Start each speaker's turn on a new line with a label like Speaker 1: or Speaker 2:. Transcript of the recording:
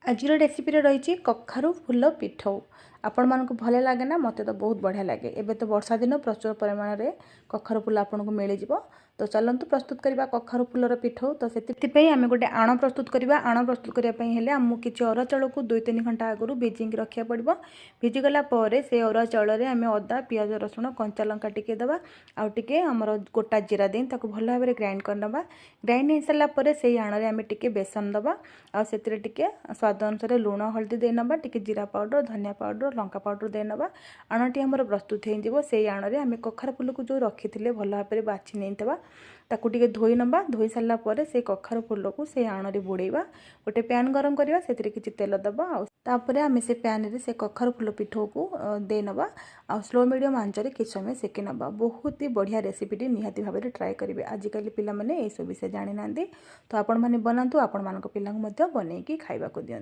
Speaker 1: आजिर recipe रही कखारू फूल पिठौ आपण मानक भले लगे ना मत तो बहुत बढ़िया लगे। एबे तो वर्षा दिन प्रचुर परिमाण में कखारू फूल आपन को मिल जिवो। तो चलतु प्रस्तुत करवा कखारू फूलर पिठौ। तो से आम गोटे आण प्रस्तुत करवा। आण प्रस्तुत करने आमको किसी अरुआ चाउल को 2-3 घंटा आगु भिजिक रखा पड़ो। भिजिगला से अरुआ चाउल आम अदा पियाज रसुण कंचा लंका टिके दबा आउ टिके आमर गोटा जीरा दें ताको भल भाव ग्राइंड करनबा। ग्राइंड हो सारापर से आण में टिके बेसन दबा आ से टिके स्वाद अनुसार लुण हल्दी देनबा टिके जीरा पाउडर धनिया पाउडर लंका पाउडर देनबा। आणटी आमर प्रस्तुत हो से आण में आम कखार फूल को जो रखी थे भल भाव बाछि नहीं ताकू टिके धोई नबा। धोई सारा पर से कखार फूल को से आण में बुड़ेबा। गोटे पैन गरम करवा से किसी तेल दबा आउे आम से पैन रे से कखार फूल पिठौ को दे नबा आ स्लो मीडियम आंचरे किछ समय सेकी नबा। बहुत ही बढ़िया रेसिपीटी निहाती भाव में ट्राए करेंगे। आजिकल पिला माने ए सब विषय जानी ना तो आपण माने बनातु आपण मानक पिला को मध्य बनेकी खाइबा को दियंतु।